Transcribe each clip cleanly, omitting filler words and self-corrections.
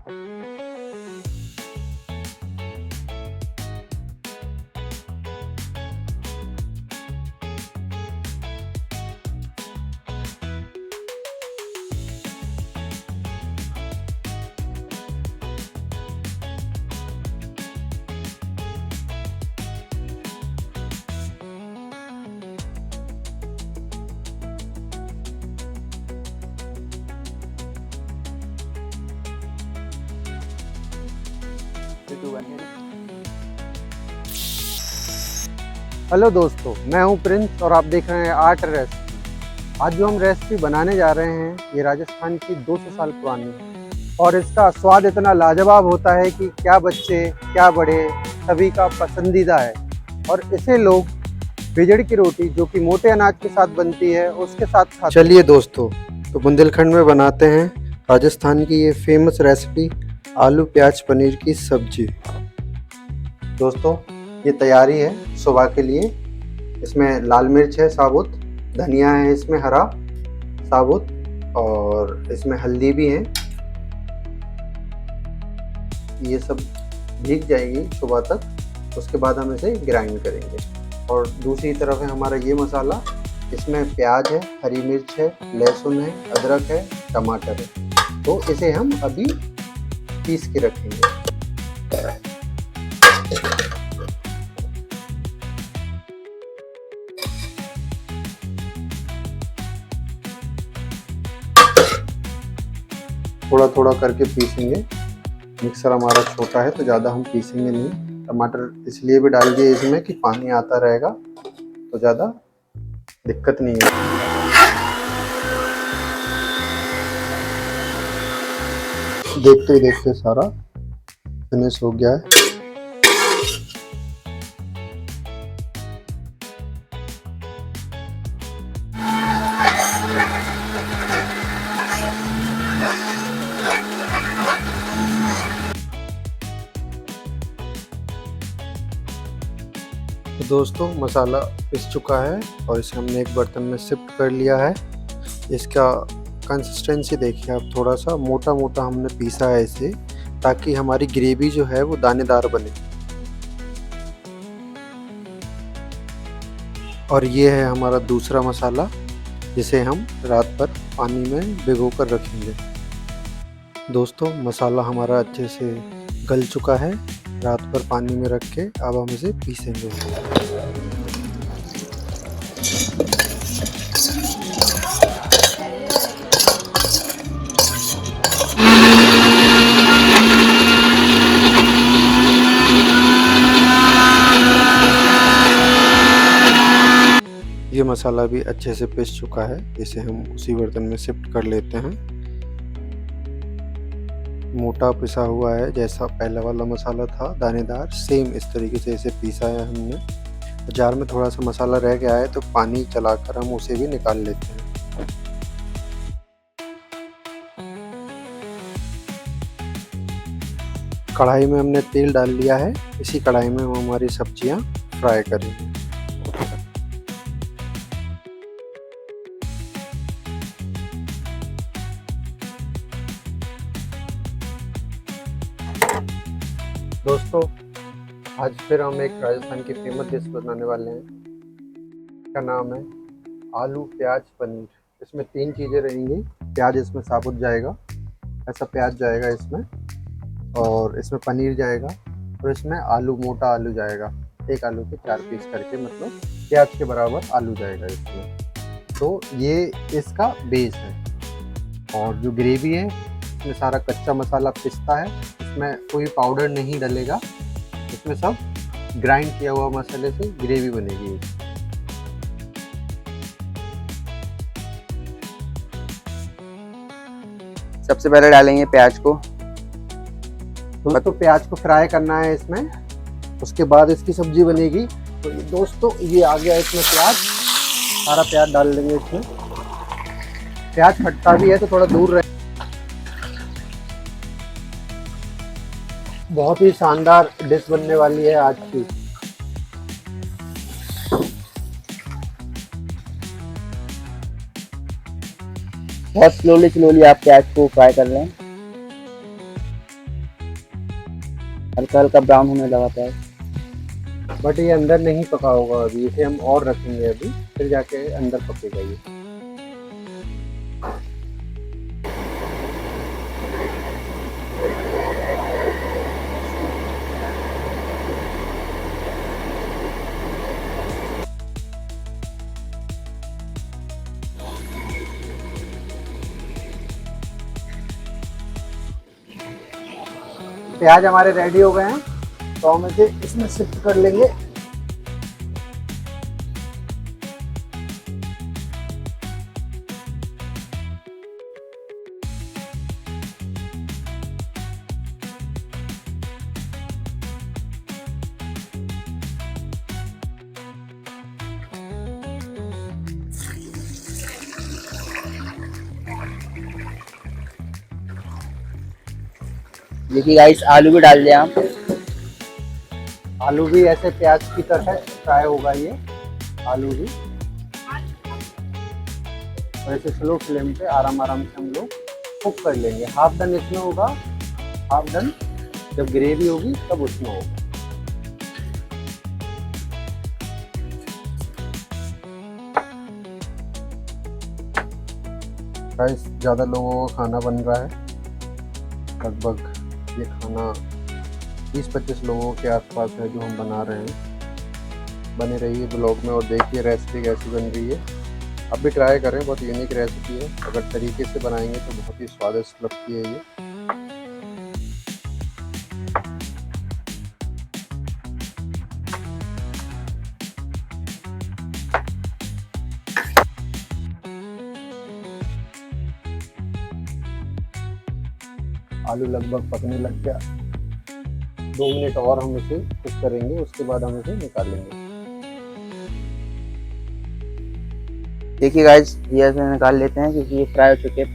Hello दोस्तों, मैं हूं प्रिंस और आप देख रहे हैं आर्ट रेसिपी। आज जो हम रेसिपी बनाने जा रहे हैं ये राजस्थान की 200 साल पुरानी है और इसका स्वाद इतना लाजवाब होता है कि क्या बच्चे क्या बड़े सभी का पसंदीदा है। और इसे लोग बिजड़ की रोटी जो कि मोटे अनाज के साथ बनती है उसके साथ खाते हैं। चलिए दोस्तों, तो बुंदेलखंड में बनाते हैं राजस्थान की ये फेमस रेसिपी आलू प्याज पनीर की सब्जी। दोस्तों, ये तैयारी है सुबह के लिए। इसमें लाल मिर्च है साबुत, धनिया है इसमें हरा साबुत, और इसमें हल्दी भी है। ये सब भीग जाएगी सुबह तक, उसके बाद हम इसे ग्राइंड करेंगे। और दूसरी तरफ है हमारा ये मसाला, इसमें प्याज है, हरी मिर्च है, लहसुन है, अदरक है, टमाटर है। तो इसे हम अभी पीस के रखेंगे। थोड़ा थोड़ा करके पीसेंगे। मिक्सर हमारा छोटा है तो ज़्यादा हम पीसेंगे नहीं। टमाटर इसलिए भी डाल दिए इसमें कि पानी आता रहेगा तो ज़्यादा दिक्कत नहीं है। देखते ही देखते सारा फिनिश हो गया है। तो दोस्तों, मसाला पिस चुका है और इसे हमने एक बर्तन में शिफ्ट कर लिया है। इसका कंसिस्टेंसी देखिए आप, थोड़ा सा मोटा मोटा हमने पीसा है इसे, ताकि हमारी ग्रेवी जो है वो दानेदार बने। और ये है हमारा दूसरा मसाला, जिसे हम रात भर पानी में भिगो कर रखेंगे। दोस्तों, मसाला हमारा अच्छे से गल चुका है। रात भर पानी में रख के अब हम इसे पीसेंगे। ये मसाला भी अच्छे से पिस चुका है, इसे हम उसी बर्तन में शिफ्ट कर लेते हैं। मोटा पिसा हुआ है, जैसा पहला वाला मसाला था दानेदार, सेम इस तरीके से इसे पीसा है हमने। जार में थोड़ा सा मसाला रह गया है तो पानी चलाकर हम उसे भी निकाल लेते हैं। कढ़ाई में हमने तेल डाल लिया है, इसी कढ़ाई में हम हमारी सब्जियां फ्राई करेंगे। दोस्तों, आज फिर हम एक राजस्थान की फेमस डिश बनाने वाले हैं। इसका नाम है आलू प्याज पनीर। इसमें 3 चीज़ें रहेंगी। प्याज इसमें साबुत जाएगा, ऐसा प्याज जाएगा इसमें, और इसमें पनीर जाएगा, और इसमें आलू, मोटा आलू जाएगा। एक आलू के 4 पीस करके, मतलब प्याज के बराबर आलू जाएगा इसमें। तो ये इसका बेस है। और जो ग्रेवी है इसमें सारा कच्चा मसाला पिसता है, इसमें कोई पाउडर नहीं डलेगा, इसमें सब ग्राइंड किया हुआ मसाले से ग्रेवी बनेगी। सबसे पहले डालेंगे प्याज को। दोस्तों, प्याज को फ्राई करना है इसमें, उसके बाद इसकी सब्जी बनेगी। तो ये दोस्तों, ये आ गया इसमें प्याज, सारा प्याज डाल देंगे इसमें। प्याज फटता भी है तो थोड़ा दूर रहे। बहुत ही शानदार डिश बनने वाली है आज की। बहुत स्लोली आप प्याज को फ्राई कर लें। हल्का ब्राउन होने लगा प्याज। बट ये अंदर नहीं पका होगा अभी, इसे हम और रखेंगे अभी, फिर जाके अंदर पकेगा ये। प्याज हमारे रेडी हो गए हैं, तो हम इसे इसमें शिफ्ट कर लेंगे। देखिए गाइस, आलू भी डाल दिया हम। आलू भी ऐसे प्याज की तरह फ्राई होगा ये आलू भी, और ऐसे स्लो फ्लेम पे आराम आराम से हम लोग कुक कर लेंगे। हाफ डन इसमें होगा, हाफ डन जब ग्रेवी होगी तब उसमें होगा। गाइस, ज़्यादा लोगों का खाना बन रहा है, लगभग ये खाना 20-25 लोगों के आसपास है जो हम बना रहे हैं। बने रहिए ब्लॉग में और देखिए रेसिपी कैसी बन रही है। आप भी ट्राई करें, बहुत यूनिक रेसिपी है। अगर तरीके से बनाएंगे तो बहुत ही स्वादिष्ट लगती है ये। आलू लगभग पकने लग गया, 2 मिनट और हम इसे कुक करेंगे, उसके बाद हम इसे निकालेंगे। देखिए गाइस, ये ऐसे निकाल लेते हैं क्योंकि ये फ्राई हो चुके हैं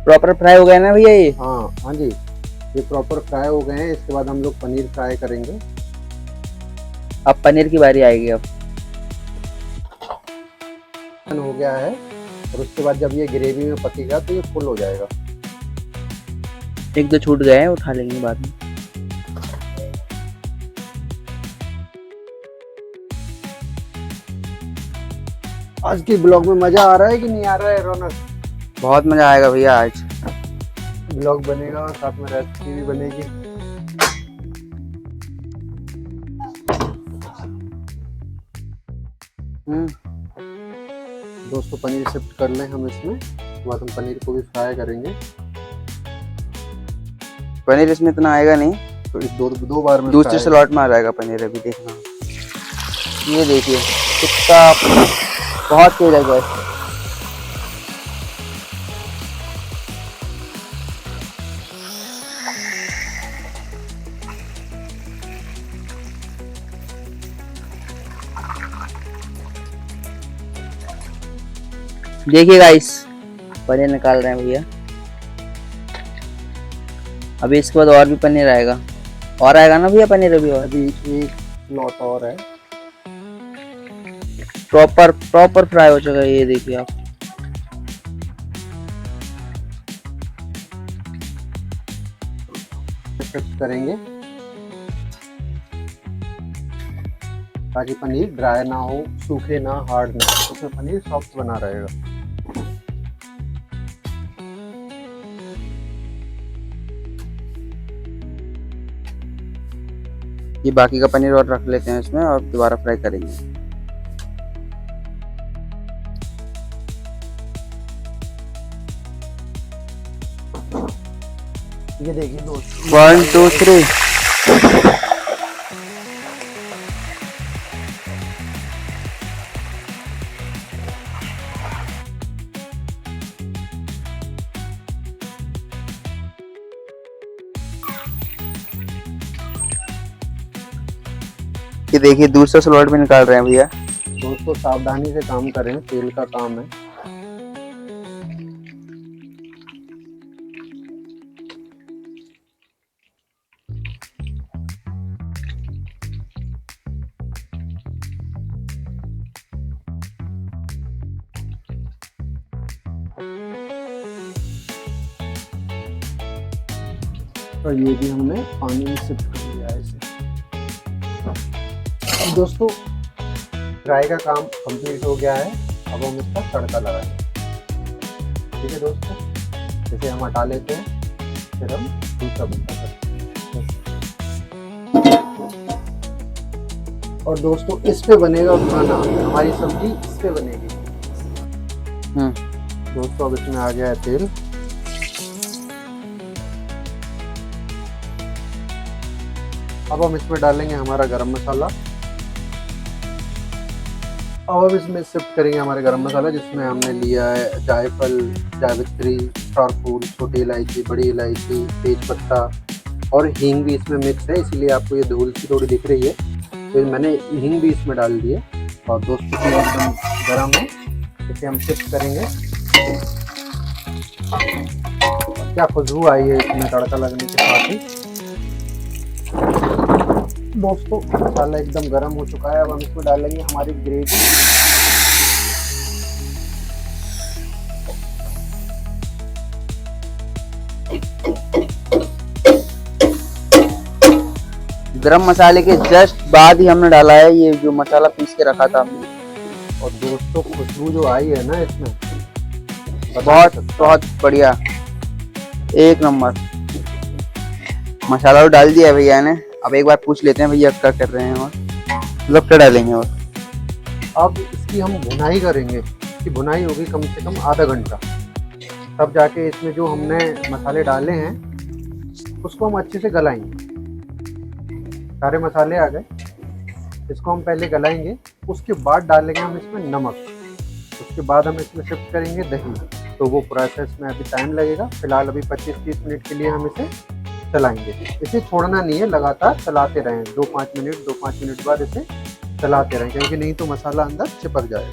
प्रॉपर फ्राई हो गया ना भैया ये। हाँ जी, ये प्रॉपर फ्राई हो गए हैं। इसके बाद हम लोग पनीर फ्राई करेंगे। अब पनीर की बारी आएगी। अब हो गया है, और उसके बाद जब ये ग्रेवी में पकेगा तो ये फुल हो जाएगा। एक दो छूट गए हैं, उठा लेंगे बाद में। आज के ब्लॉग में मजा आ रहा है कि नहीं आ रहा है रौनक? बहुत मजा आएगा भैया आज। ब्लॉग बनेगा और साथ में रेसिपी भी बनेगी। दोस्तों, पनीर शिफ्ट कर लें हम इसमें, उसके बाद हम पनीर को भी फ्राई करेंगे। पनीर इसमें इतना आएगा नहीं, तो इस दो बार में दूसरे स्लॉट में आ जाएगा पनीर। अभी देखना, ये देखिए कितना बहुत तेज है गैस। देखिए गाइस, पनीर निकाल रहे हैं भैया। अभी इसके बाद और भी पनीर आएगा, और आएगा ना भैया पनीर अभी, और अभी एक लॉट और है। प्रॉपर फ्राई हो चुका है, ये देखिए आप। शिफ्ट करेंगे ताकि पनीर ड्राई ना हो, सूखे ना, हार्ड ना हो, उसमें पनीर सॉफ्ट बना रहेगा। ये बाकी का पनीर और रख लेते हैं इसमें, और दोबारा फ्राई करेंगे। ये देखिए दोस्तों, 1 2 3। ये देखिए दूसरा स्लॉट में निकाल रहे हैं भैया। दोस्तों, सावधानी से काम करें, तेल का काम है। और ये भी हमने पानी में शिफ्ट कर लिया है इसे। अब दोस्तों फ्राई का काम कंप्लीट हो गया है। अब हम इसका तड़का लगाएंगे। ठीक है दोस्तों, इसे हम हटा लेते हैं, फिर हम दूसरा बंदा करते हैं। और दोस्तों इस पे बनेगा खाना, हमारी सब्जी इस पे बनेगी। दोस्तों अब इसमें आ गया है तेल। अब हम इसमें डालेंगे हमारा गरम मसाला। अब इसमें शिफ्ट करेंगे हमारे गरम मसाला, जिसमें हमने लिया है जायफल, जावित्री, स्टार फूल, छोटी इलायची, बड़ी इलायची, तेज पत्ता और हींग भी इसमें मिक्स है, इसीलिए आपको ये धूल सी थोड़ी दिख रही है। तो मैंने हींग भी इसमें डाल दी है। और दोस्तों ये एकदम गरम है, इसे हम शिफ्ट करेंगे। और क्या खुशबू आई है इसमें तड़का लगने के साथ ही। दोस्तों मसाला एकदम गरम हो चुका है। अब हम इसमें डालेंगे हमारी ग्रेवी। गरम मसाले के जस्ट बाद ही हमने डाला है ये जो मसाला पीस के रखा था हमने। और दोस्तों खुशबू जो आई है ना इसमें, बहुत बहुत बढ़िया, एक नंबर। मसाला तो डाल दिया भैया ने। अब एक बार पूछ लेते हैं भैया क्या कर रहे हैं और मतलब क्या डालेंगे। और अब इसकी हम भुनाई करेंगे। इसकी भुनाई होगी कम से कम आधा घंटा, तब जाके इसमें जो हमने मसाले डाले हैं उसको हम अच्छे से गलाएंगे। सारे मसाले आ गए, इसको हम पहले गलाएंगे, उसके बाद डालेंगे हम इसमें नमक। उसके बाद हम इसमें शिफ्ट करेंगे दही। तो वो प्रोसेस में अभी टाइम लगेगा। फिलहाल अभी 25-30 मिनट के लिए हम इसे चलाएंगे। इसे छोड़ना नहीं है, लगातार चलाते रहें। 2-5 मिनट बाद इसे चलाते रहें, क्योंकि नहीं तो मसाला अंदर चिपक जाएगा।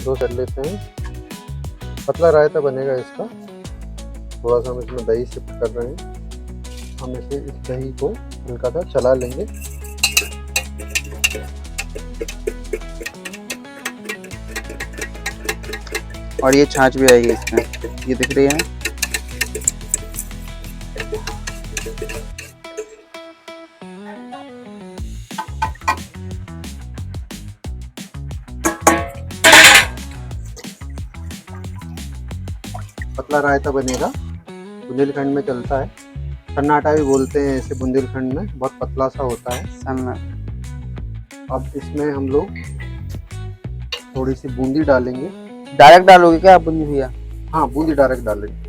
दो कर लेते हैं, पतला रायता बनेगा इसका। थोड़ा सा हम इसमें दही शिफ्ट कर रहे हैं। हम इसे इस दही को हल्का सा चला लेंगे। और ये छाछ भी आएगी इसमें, ये दिख रही है ना। पतला रायता बनेगा, बुंदेलखंड में चलता है। सन्नाटा भी बोलते हैं इसे बुंदेलखंड में, बहुत पतला सा होता है सन्ना। अब इसमें हम लोग थोड़ी सी बूंदी डालेंगे। डायरेक्ट डालोगे क्या आप बूंदी भैया? हाँ बूंदी डायरेक्ट डालेंगे।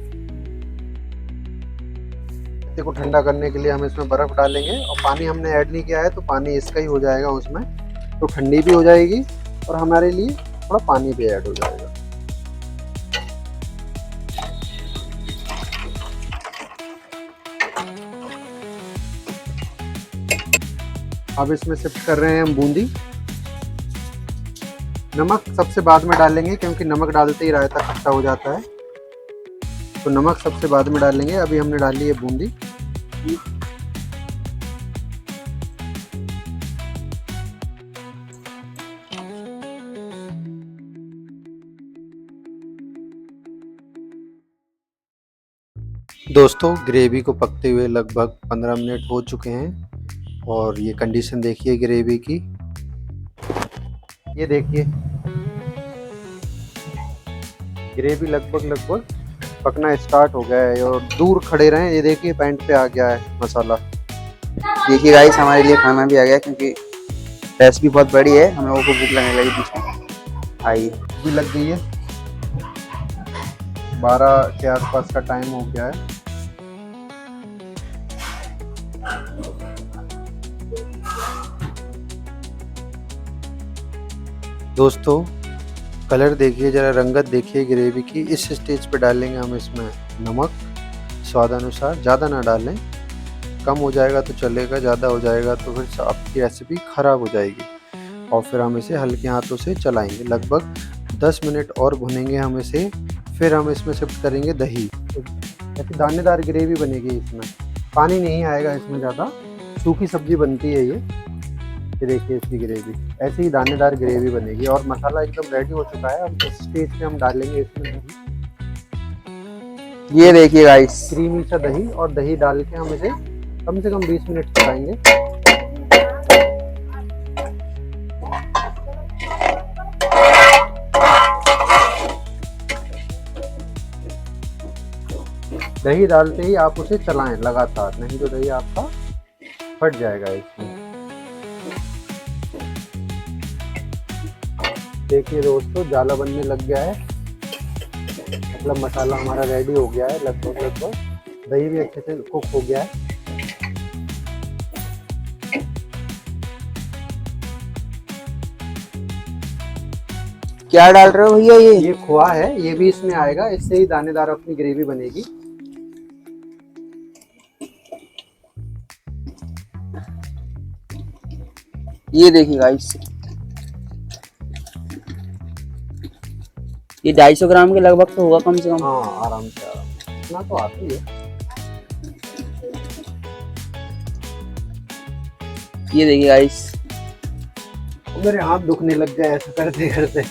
इसे को ठंडा करने के लिए हम इसमें बर्फ डालेंगे। और पानी हमने ऐड नहीं किया है, तो पानी इसका ही हो जाएगा उसमें, तो ठंडी भी हो जाएगी और हमारे लिए थोड़ा पानी भी ऐड हो जाएगा। अब इसमें शिफ्ट कर रहे हैं हम बूंदी। नमक सबसे बाद में डालेंगे, क्योंकि नमक डालते ही रायता खट्टा हो जाता है, तो नमक सबसे बाद में डालेंगे। अभी हमने डाली है बूंदी। दोस्तों ग्रेवी को पकते हुए लगभग 15 मिनट हो चुके हैं। और ये कंडीशन देखिए ग्रेवी की, ये देखिए ग्रेवी लगभग पकना स्टार्ट हो गया है। और दूर खड़े रहें, ये देखिए पैंट पे आ गया है मसाला। देखिए गाइस हमारे लिए खाना भी आ गया, क्योंकि रेसिपी बहुत बड़ी है, हम लोगों को भूख लगने लगी बीच में। आइए भी लग गई है, 12 के आसपास का टाइम हो गया है। दोस्तों कलर देखिए जरा, रंगत देखिए ग्रेवी की। इस स्टेज पे डालेंगे हम इसमें नमक स्वादानुसार, ज़्यादा ना डालें, कम हो जाएगा तो चलेगा, ज़्यादा हो जाएगा तो फिर आपकी रेसिपी ख़राब हो जाएगी। और फिर हम इसे हल्के हाथों से चलाएंगे, लगभग 10 मिनट और भुनेंगे हम इसे। फिर हम इसमें शिफ्ट करेंगे दही। ऐसी दानेदार ग्रेवी बनेगी, इसमें पानी नहीं आएगा, इसमें ज़्यादा सूखी सब्जी बनती है ये देखिए इसकी ग्रेवी, ऐसी ही दानेदार ग्रेवी बनेगी। और मसाला एकदम रेडी हो चुका है। अब इस स्टेज पे हम डालेंगे इसमें दही। ये देखिए गाइस, क्रीमी सा दही, और दही डाल के हम इसे कम से कम 20 मिनट पकाएंगे। दही डालते ही आप उसे चलाएं लगातार, नहीं तो दही आपका फट जाएगा इसमें। देखिए दोस्तों, जाला बनने लग गया है, मतलब मसाला हमारा रेडी हो गया है लगभग। दही भी अच्छे से कुक हो गया है। क्या डाल रहे हो भैया? ये खोआ है, ये भी इसमें आएगा, इससे ही दानेदार अपनी ग्रेवी बनेगी। ये देखिए गाइस, ये 250 ग्राम के लगभग तो होगा कम से कम। हाँ, आराम से इतना तो आता ही है। ये देखिए गाइस, मेरे हाथ दुखने लग गए ऐसा करते करते।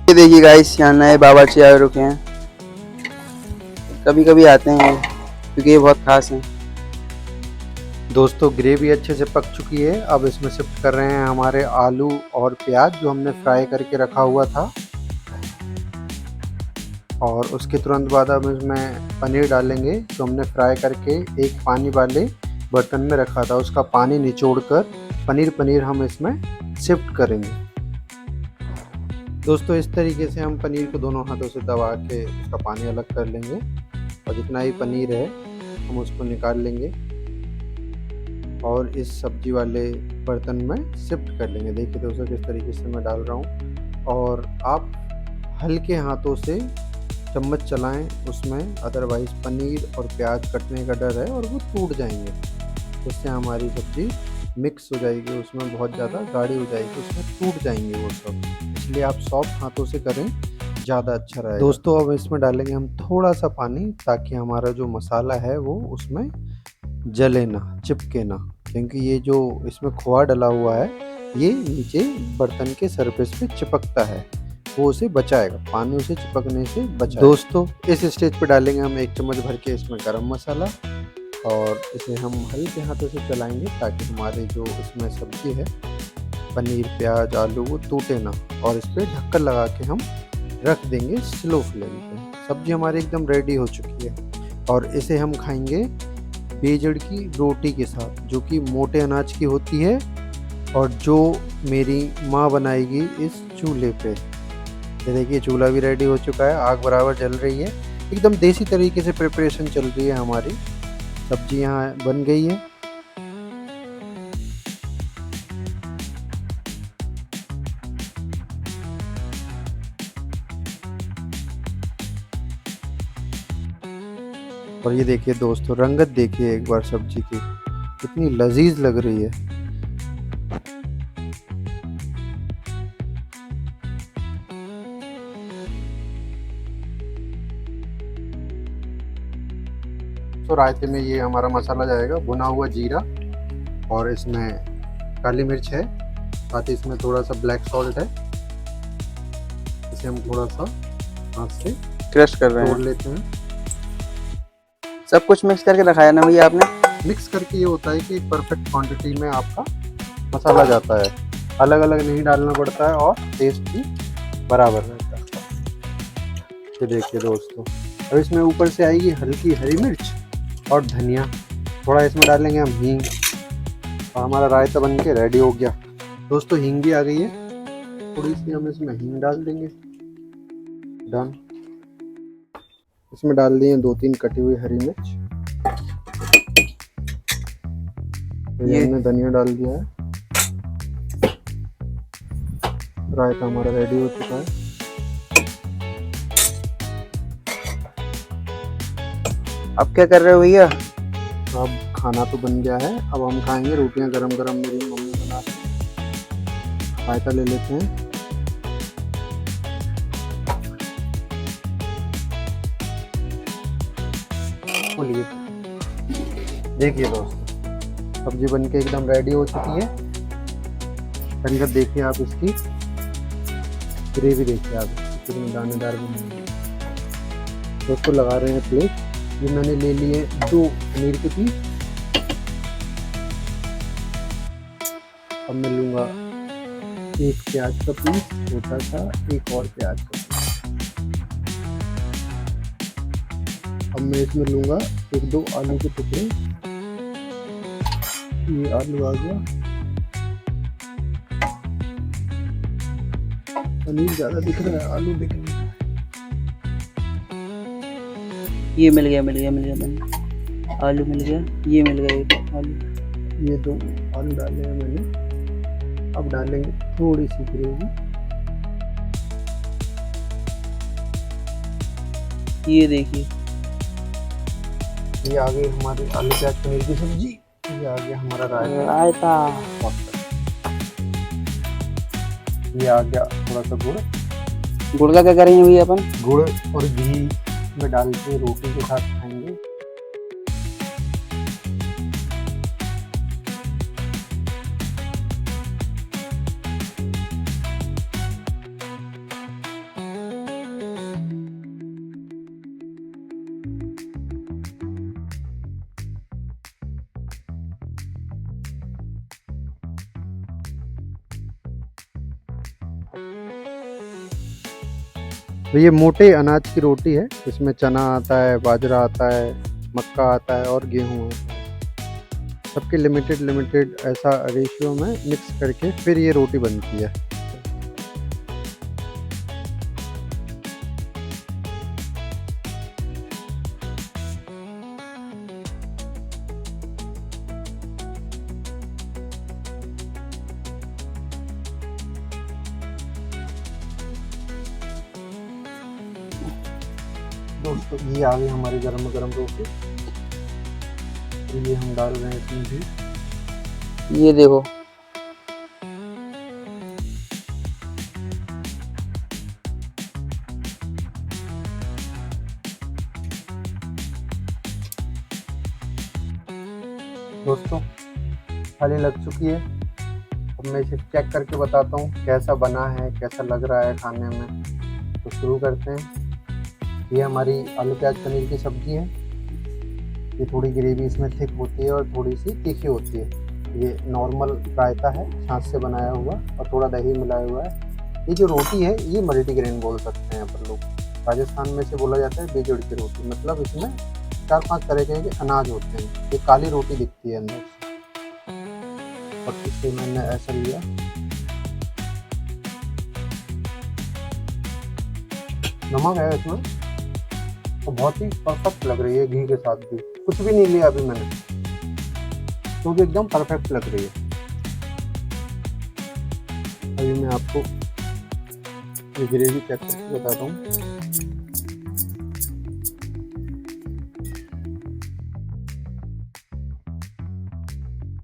ये देखिए गाइस, यहाँ नए बावर्ची आए रुके हैं, कभी कभी आते हैं क्योंकि ये बहुत खास हैं। दोस्तों, ग्रेवी अच्छे से पक चुकी है। अब इसमें शिफ्ट कर रहे हैं हमारे आलू और प्याज जो हमने फ्राई करके रखा हुआ था, और उसके तुरंत बाद हम इसमें पनीर डालेंगे जो हमने फ्राई करके एक पानी वाले बर्तन में रखा था। उसका पानी निचोड़कर पनीर हम इसमें शिफ्ट करेंगे। दोस्तों, इस तरीके से हम पनीर को दोनों हाथों से दबा के उसका पानी अलग कर लेंगे, और जितना ही पनीर है हम उसको निकाल लेंगे और इस सब्जी वाले बर्तन में शिफ्ट कर लेंगे। देखिए दोस्तों, किस तरीके से मैं डाल रहा हूँ, और आप हल्के हाथों से चम्मच चलाएं उसमें, अदरवाइज पनीर और प्याज कटने का डर है और वो टूट जाएंगे। उससे हमारी सब्जी मिक्स हो जाएगी, उसमें बहुत ज़्यादा गाढ़ी हो जाएगी, उसमें टूट जाएंगे वो सब। इसलिए आप सॉफ्ट हाथों से करें, ज़्यादा अच्छा रहेगा। दोस्तों, अब इसमें डालेंगे हम थोड़ा सा पानी, ताकि हमारा जो मसाला है वो उसमें जले ना, चिपके ना, क्योंकि ये जो इसमें खोआ डला हुआ है ये नीचे बर्तन के सरफेस पे चिपकता है, वो उसे बचाएगा, पानी उसे चिपकने से बचाएगा। दोस्तों, इस स्टेज पे डालेंगे हम 1 चम्मच भर के इसमें गरम मसाला, और इसे हम हल्के हाथों से चलाएंगे ताकि हमारे जो इसमें सब्जी है पनीर प्याज आलू वो टूटे ना, और इस पर ढक्कन लगा के हम रख देंगे स्लो फ्लेम पे। सब्जी हमारी एकदम रेडी हो चुकी है, और इसे हम खाएंगे बेजड़ की रोटी के साथ, जो कि मोटे अनाज की होती है, और जो मेरी माँ बनाएगी इस चूल्हे पे। ये देखिए, चूल्हा भी रेडी हो चुका है, आग बराबर जल रही है, एकदम देसी तरीके से प्रिपरेशन चल रही है। हमारी सब्जी यहाँ बन गई है। और ये देखिए दोस्तों, रंगत देखिए एक बार सब्जी की, कितनी लजीज लग रही है। तो रायते में ये हमारा मसाला जाएगा, भुना हुआ जीरा, और इसमें काली मिर्च है, साथ ही इसमें थोड़ा सा ब्लैक सॉल्ट है। इसे हम थोड़ा सा हाथ से क्रश कर रहे तोड़ हैं। लेते हैं। सब कुछ मिक्स करके रखाया ना भैया आपने? मिक्स करके ये होता है कि परफेक्ट क्वांटिटी में आपका मसाला जाता है, अलग अलग नहीं डालना पड़ता है, और टेस्ट भी बराबर रहता है। ये देखिए दोस्तों, अब इसमें ऊपर से आएगी हल्की हरी मिर्च और धनिया, थोड़ा इसमें डालेंगे हम हींग, और हमारा रायता बन के रेडी हो गया। दोस्तों, हींग भी आ गई है, थोड़ी सी हम इसमें हींग डाल देंगे। डन। इसमें डाल दिए 2-3 कटी हुई हरी मिर्च, ये हमने धनिया डाल दिया है। रायता हमारा रेडी हो चुका है। अब क्या कर रहे हो भैया? अब खाना तो बन गया है, अब हम खाएंगे। रोटियां गरम गरम मेरी मम्मी बना रही है। रायता ले लेते हैं। खोलिए। देखिए दोस्तों, सब्जी बनके एकदम रेडी हो चुकी है। बनकर देखिए आप इसकी ग्रेवी, देखिए आप इसकी कितनी दानेदार बनी है। दोस्तों लगा रहे हैं प्लेट। ये मैंने ले लिए 2 पनीर के पीस। अब मैं लूँगा 1 प्याज का पीस छोटा सा, एक और प्याज का पीस। अब मैं इसमें लूँगा 1-2 आलू के टुकड़े। ये आलू आ गया। पनीर ज़्यादा दिख रहा है, आलू दिख रहा है। ये मिल गया मैंने, आलू मिल गया, ये मिल गया एक आलू। ये 2 आलू डाले हैं मैंने। अब डालेंगे थोड़ी सी ग्रेवी। ये देखिए, ये आ गई हमारी आलू प्याज पनीर की सब्जी। ये आ गया हमारा रायता। रायता। ये आ गया थोड़ा सा गुड़। गुड़ का क्या करेंगे भैया अपन? गुड़ और घी में डाल के रोटी के साथ खाएंगे। तो ये मोटे अनाज की रोटी है। इसमें चना आता है, बाजरा आता है, मक्का आता है और गेहूँ आता है। सबके लिमिटेड ऐसा रेशियो में मिक्स करके फिर ये रोटी बनती है। दोस्तों ये आ गई हमारी गरम गरम रोटी। ये हम डाल रहे हैं इसमें भी। ये देखो, दोस्तों थाली लग चुकी है। अब मैं इसे चेक करके बताता हूँ कैसा बना है, कैसा लग रहा है खाने में। तो शुरू करते हैं। ये हमारी आलू प्याज पनीर की सब्जी है। ये थोड़ी ग्रेवी इसमें थिक होती है और थोड़ी सी तीखी होती है। ये नॉर्मल रायता है, छाछ से बनाया हुआ और थोड़ा दही मिलाया हुआ है। ये जो रोटी है ये मल्टीग्रेन बोल सकते हैं अपन लोग। राजस्थान में से बोला जाता है बेजड़ की रोटी। मतलब इसमें 4-5 तरह के अनाज होते हैं। ये काली रोटी दिखती है अंदर से। और इसे मैंने ऐसा लिया। नमक है इसमें तो बहुत ही परफेक्ट लग रही है। घी के साथ भी कुछ भी नहीं लिया अभी मैंने, तो भी एकदम परफेक्ट लग रही है। अभी मैं आपको ये ग्रेवी चेक करके बताता हूँ।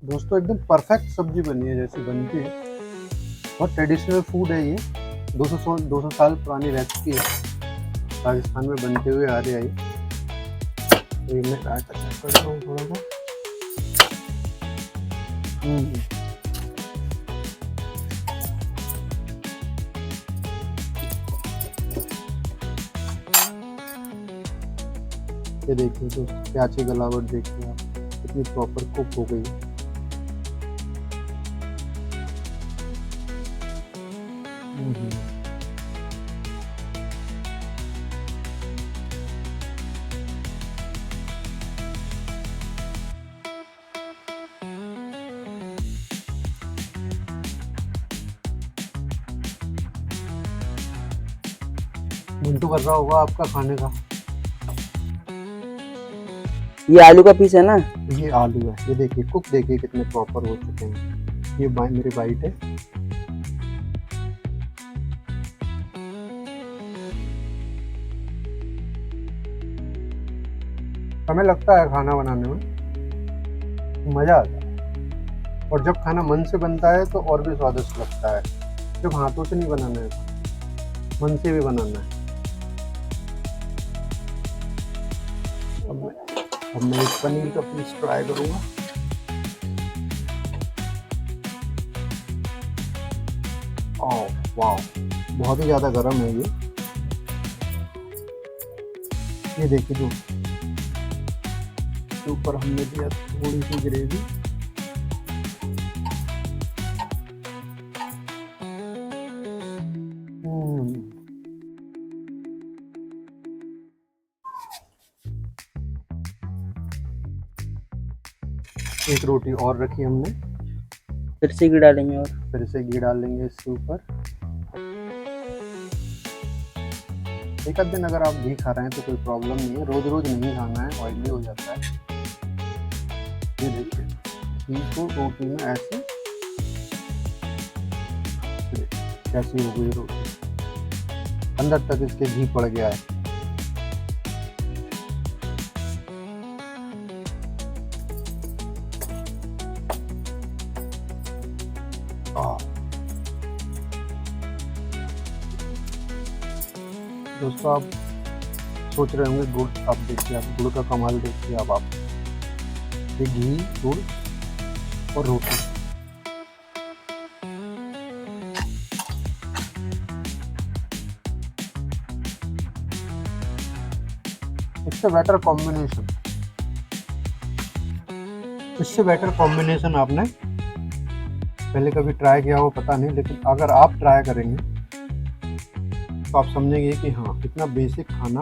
दोस्तों एकदम परफेक्ट सब्जी बनी है जैसी बनती है। बहुत ट्रेडिशनल फूड है ये। 200 साल पुरानी रेसिपी है, राजस्थान में बनते हुए आ रही है। तो ये मैं रायता चेक करता हूँ थोड़ा सा। ये देखिए दोस्तों, प्याज की गलावट देखिए आप, कितनी प्रॉपर कुक हो गई है। मन तो कर रहा होगा आपका खाने का। ये आलू का पीस है ना? ये आलू है, ये देखिए कुक देखिए कितने प्रॉपर हो चुके हैं। ये मेरी बाइट है। हमें लगता है खाना बनाने में मजा आता है, और जब खाना मन से बनता है तो और भी स्वादिष्ट लगता है। सिर्फ हाथों से नहीं बनाना है, मन से भी बनाना है। अब मैं अब मैं एक पनीर का पीस ट्राई करूँगा। ओह वाह, बहुत ही ज़्यादा गर्म है ये। देखिए दोस्तों, इसके ऊपर हमने दिया थोड़ी सी ग्रेवी। एक रोटी और रखी हमने, फिर से घी डालेंगे और फिर से घी डाल लेंगे इसके ऊपर। एक आध दिन अगर आप घी खा रहे हैं तो कोई प्रॉब्लम नहीं है, रोज रोज नहीं खाना है, ऑयली हो जाता है। ये देखिए, घी को रोटी में ऐसे कैसी हो गई रोटी, अंदर तक इसके घी पड़ गया है। दोस्तों, आप सोच रहे होंगे गुड़, आप देखिए, आप गुड़ का कमाल देखिए। अब आप ये घी, गुड़ और रोटी, इससे बेटर कॉम्बिनेशन, इससे बेटर कॉम्बिनेशन आपने पहले कभी ट्राई किया हो पता नहीं, लेकिन अगर आप ट्राई करेंगे तो आप समझेंगे कि हाँ, इतना बेसिक खाना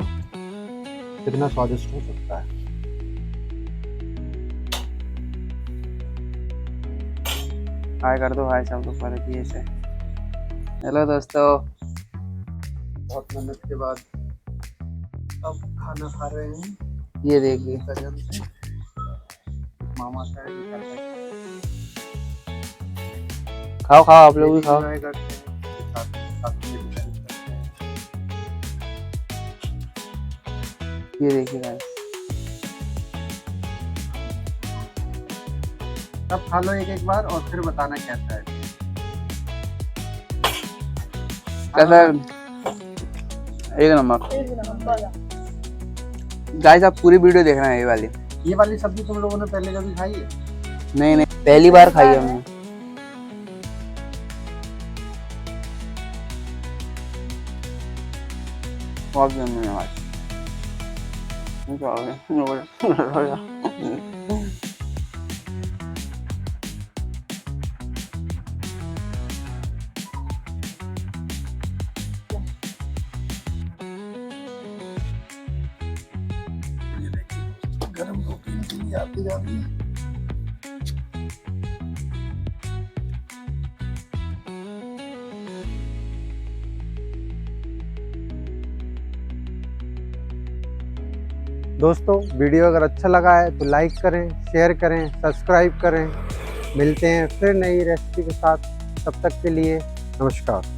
कितना स्वादिष्ट हो सकता है। हाय कर दो, हाय सब लोग पर से। हेलो दोस्तों, बहुत मेहनत के बाद अब खाना खा रहे हैं। ये देखिए सजन से मामा शायद खाओ खाओ, आप लोग भी खाओ। करते हैं, साथ में भी करते हैं। ये देखिए गाइस, तब खा लो एक एक बार और फिर बताना कैसा है। कैसा है? एक नंबर। गाइस, आप पूरी वीडियो देखना है। ये वाली सब्जी तुम लोगों ने पहले कभी खाई है? नहीं, पहली बार खाई है हमने। बहुत धन्यवाद। गरम रोटी के लिए आती जा रही है। दोस्तों, वीडियो अगर अच्छा लगा है तो लाइक करें, शेयर करें, सब्सक्राइब करें। मिलते हैं फिर नई रेसिपी के साथ, तब तक के लिए नमस्कार।